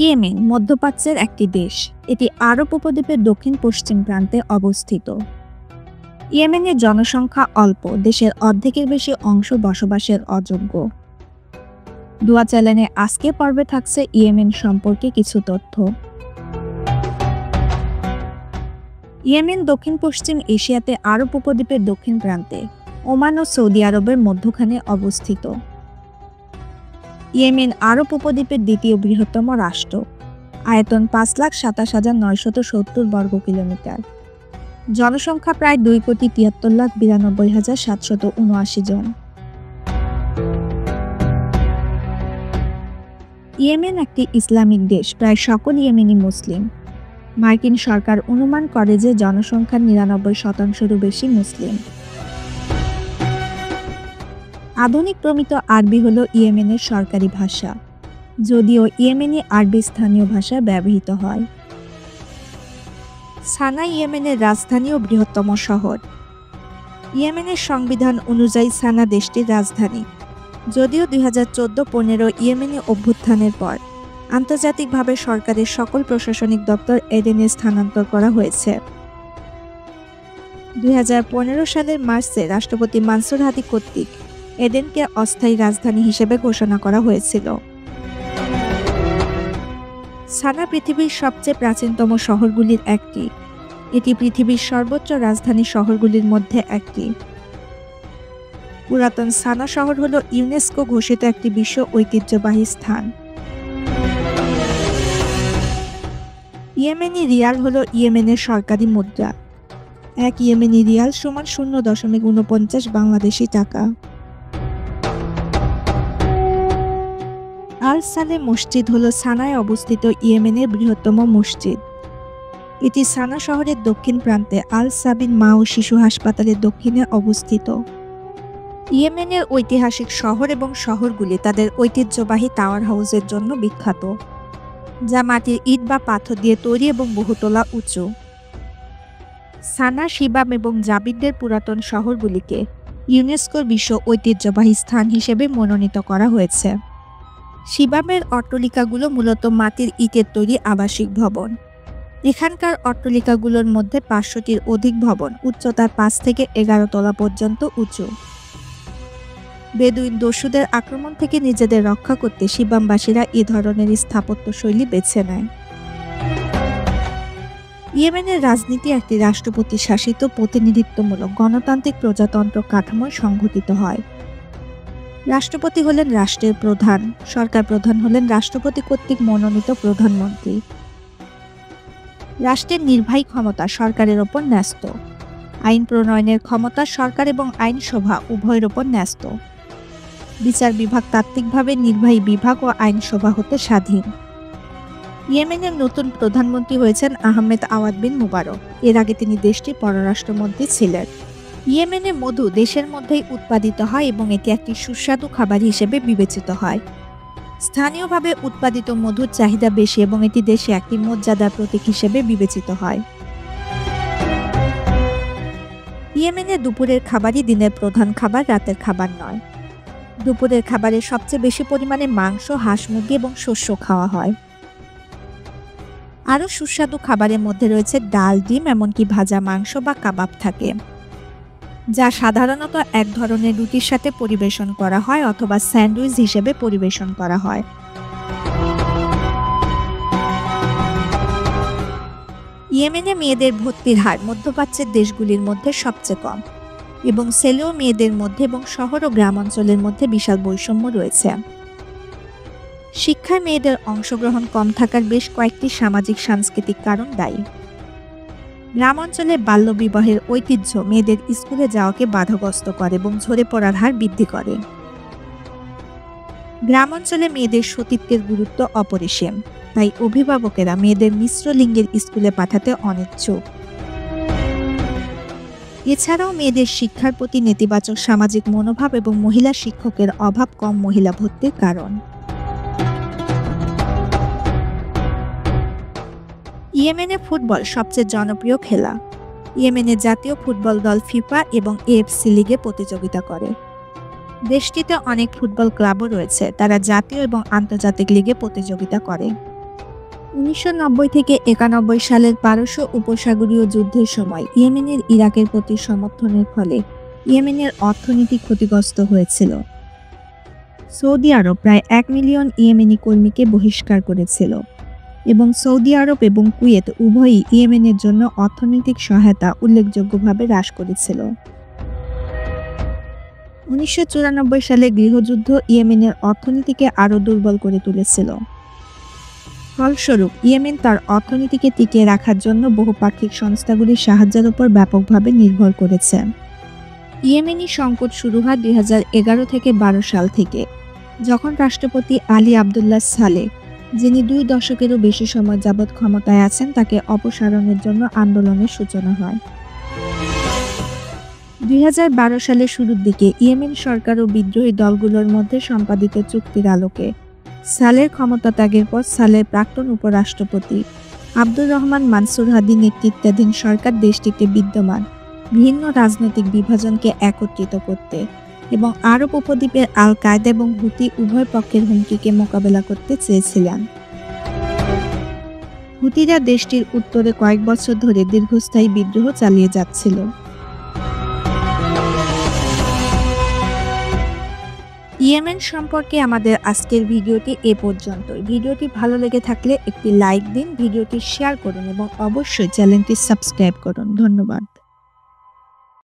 Yemen মধ্যপ্রাচ্যের একটি দেশ। এটি আরব উপদ্বীপের দক্ষিণ পশ্চিম প্রান্তে অবস্থিত। ইয়েমেনের জনসংখ্যা অল্প, দেশের অর্ধেকের বেশি অংশ বসবাসের অযোগ্য। দুয়া চ্যানেলে আজকে পর্বে থাকছে ইয়েমেন সম্পর্কে কিছু তথ্য। ইয়েমেন দক্ষিণ পশ্চিম এশিয়াতে আরব উপদ্বীপের দক্ষিণ প্রান্তে ওমান ও সৌদি আরবের মধ্যখানে অবস্থিত। ইয়েমেন আরব উপদ্বীপের দ্বিতীয় বৃহত্তম রাষ্ট্র। আয়তন 5,27,970 বর্গ কিলোমিটার। জনসংখ্যা প্রায় 2,73,92,779 জন। ইয়েমেন একটি ইসলামিক দেশ, প্রায় সকল ইয়েমেনি মুসলিম। মার্কিন সরকার অনুমান করে যে জনসংখ্যার 99%-রও বেশি মুসলিম। আধুনিক প্রমিত আরবি হল ইয়েমেনের সরকারি ভাষা, যদিও ইয়েমেনি আরবি স্থানীয় ভাষায় ব্যবহৃত হয়। সানা ইয়েমেনের রাজধানী ও বৃহত্তম শহর। ইয়েমেনের সংবিধান অনুযায়ী সানা দেশটির রাজধানী, যদিও 2014-15 ইয়েমেনি অভ্যুত্থানের পর আন্তর্জাতিকভাবে সরকারের সকল প্রশাসনিক দপ্তর এডেনে স্থানান্তর করা হয়েছে। 2015 সালের মার্চে রাষ্ট্রপতি মানসুর হাদি কর্তৃক এডেনকে অস্থায়ী রাজধানী হিসেবে ঘোষণা করা হয়েছিল। সানা পৃথিবীর সবচেয়ে প্রাচীনতম শহরগুলির একটি। এটি পৃথিবীর সর্বোচ্চ রাজধানী শহরগুলির মধ্যে একটি। পুরাতন সানা শহর হল ইউনেস্কো ঘোষিত একটি বিশ্ব ঐতিহ্যবাহী স্থান। ইয়েমেনি রিয়াল হল ইয়েমেনের সরকারি মুদ্রা। এক ইয়েমেনি রিয়াল সমান 0.49 বাংলাদেশি টাকা। আল সালেহ মসজিদ হল সানায় অবস্থিত ইয়েমেনের বৃহত্তম মসজিদ। এটি সানা শহরের দক্ষিণ প্রান্তে আল সাবিন মা ও শিশু হাসপাতালের দক্ষিণে অবস্থিত। ইয়েমেনের ঐতিহাসিক শহর এবং শহরগুলি তাদের ঐতিহ্যবাহী টাওয়ার হাউসের জন্য বিখ্যাত, যা মাটির ইট বা পাথর দিয়ে তৈরি এবং বহুতলা উঁচু। সানা, শিবাম এবং জাবিনদের পুরাতন শহরগুলিকে ইউনেস্কোর বিশ্ব ঐতিহ্যবাহী স্থান হিসেবে মনোনীত করা হয়েছে। শিবামের অট্টালিকাগুলো মূলত মাটির ইটের তৈরি আবাসিক ভবন। এখানকার অট্টালিকাগুলোর মধ্যে 500টির অধিক ভবন উচ্চতায় 5 থেকে 11 তলা পর্যন্ত উঁচু। বেদুইন দস্যুদের আক্রমণ থেকে নিজেদের রক্ষা করতে শিবামবাসীরা এ ধরনের স্থাপত্যশৈলী বেছে নেয়। ইয়েমেনের রাজনীতি একটি রাষ্ট্রপতি শাসিত প্রতিনিধিত্বমূলক গণতান্ত্রিক প্রজাতন্ত্র কাঠামোয় সংঘটিত হয়। রাষ্ট্রপতি হলেন রাষ্ট্রের প্রধান, সরকার প্রধান হলেন রাষ্ট্রপতি কর্তৃক মনোনীত প্রধানমন্ত্রী। রাষ্ট্রের নির্বাহী ক্ষমতা সরকারের ওপর ন্যস্ত। আইন প্রণয়নের ক্ষমতা সরকার এবং আইনসভা উভয়ের ওপর ন্যস্ত। বিচার বিভাগ তাত্ত্বিকভাবে নির্বাহী বিভাগ ও আইনসভা হতে স্বাধীন। ইয়েমেনের নতুন প্রধানমন্ত্রী হয়েছেন আহমেদ আওয়াদ বিন মুবারক। এর আগে তিনি দেশটির পররাষ্ট্রমন্ত্রী ছিলেন। ইয়েমেনে মধু দেশের মধ্যেই উৎপাদিত হয় এবং এটি একটি সুস্বাদু খাবার হিসেবে বিবেচিত হয়। স্থানীয়ভাবে উৎপাদিত মধুর চাহিদা বেশি এবং এটি দেশে একটি মর্যাদার প্রতীক হিসেবে বিবেচিত হয়। ইয়েমেনে দুপুরের খাবারই দিনের প্রধান খাবার, রাতের খাবার নয়। দুপুরের খাবারে সবচেয়ে বেশি পরিমাণে মাংস, হাঁস, মুরগি এবং শস্য খাওয়া হয়। আরও সুস্বাদু খাবারের মধ্যে রয়েছে ডাল, ডিম, এমনকি ভাজা মাংস বা কাবাব থাকে, যা সাধারণত এক ধরনের রুটির সাথে পরিবেশন করা হয় অথবা স্যান্ডউইচ হিসেবে পরিবেশন করা হয়। ইয়েমেনে মেয়েদের ভর্তির হার মধ্যপ্রাচ্যের দেশগুলির মধ্যে সবচেয়ে কম এবং ছেলে ও মেয়েদের মধ্যে এবং শহর ও গ্রাম অঞ্চলের মধ্যে বিশাল বৈষম্য রয়েছে। শিক্ষায় মেয়েদের অংশগ্রহণ কম থাকার বেশ কয়েকটি সামাজিক সাংস্কৃতিক কারণ দায়ী। গ্রাম অঞ্চলে বাল্যবিবাহের ঐতিহ্য মেয়েদের স্কুলে যাওয়াকে বাধাগ্রস্ত করে এবং ঝরে পড়ার হার বৃদ্ধি করে। গ্রাম অঞ্চলে মেয়েদের সতীত্বের গুরুত্ব অপরিসীম, তাই অভিভাবকেরা মেয়েদের মিশ্র লিঙ্গের স্কুলে পাঠাতে অনিচ্ছুক। এছাড়াও মেয়েদের শিক্ষার প্রতি নেতিবাচক সামাজিক মনোভাব এবং মহিলা শিক্ষকের অভাব কম মহিলা ভর্তির কারণ। ইয়েমেনে ফুটবল সবচেয়ে জনপ্রিয় খেলা। ইয়েমেনের জাতীয় ফুটবল দল ফিফা এবং এএফসি লিগে প্রতিযোগিতা করে। দেশটিতে অনেক ফুটবল ক্লাবও রয়েছে, তারা জাতীয় এবং আন্তর্জাতিক লিগে প্রতিযোগিতা করে। 1990 থেকে 91 সালের পারস্য উপসাগরীয় যুদ্ধের সময় ইয়েমেনের ইরাকের প্রতি সমর্থনের ফলে ইয়েমেনের অর্থনীতি ক্ষতিগ্রস্ত হয়েছিল। সৌদি আরব প্রায় 1 মিলিয়ন ইয়েমেনি কর্মীকে বহিষ্কার করেছিল এবং সৌদি আরব এবং কুয়েত উভয়ই ইয়েমেনের জন্য অর্থনৈতিক সহায়তা উল্লেখযোগ্যভাবে হ্রাস করেছিল। 1994 সালে গৃহযুদ্ধ ইয়েমেনের অর্থনীতিকে আরও দুর্বল করে তুলেছিল। ফলস্বরূপ ইয়েমেন তার অর্থনীতিকে টিকিয়ে রাখার জন্য বহুপাক্ষিক সংস্থাগুলির সাহায্যের উপর ব্যাপকভাবে নির্ভর করেছে। ইয়েমেনি সংকট শুরু হয় 2011 থেকে 12 সাল থেকে, যখন রাষ্ট্রপতি আলী আবদুল্লাহ সালেহ, যিনি 2 দশকেরও বেশি সময় যাবৎ ক্ষমতায় আছেন, তাকে অপসারণের জন্য আন্দোলনের সূচনা হয়। 2012 সালের শুরুর দিকে ইয়েমেন সরকার ও বিদ্রোহী দলগুলোর মধ্যে সম্পাদিত চুক্তির আলোকে সালের ক্ষমতা ত্যাগের পর সালের প্রাক্তন উপরাষ্ট্রপতি আব্দুর রহমান মানসুর হাদি নেতৃত্বাধীন সরকার দেশটিতে বিদ্যমান ভিন্ন রাজনৈতিক বিভাজনকে একত্রিত করতে এবং আরব উপদ্বীপের আল কায়দা এবং হুতি উভয় পক্ষের হুমকিকে মোকাবেলা করতে চেয়েছিলেন। হুতিরা দেশটির উত্তরে কয়েক বছর ধরে দীর্ঘস্থায়ী বিদ্রোহ চালিয়ে যাচ্ছিল। ইয়েমেন সম্পর্কে আমাদের আজকের ভিডিওটি এ পর্যন্তই। ভিডিওটি ভালো লেগে থাকলে একটি লাইক দিন, ভিডিওটি শেয়ার করুন এবং অবশ্যই চ্যানেলটি সাবস্ক্রাইব করুন। ধন্যবাদ।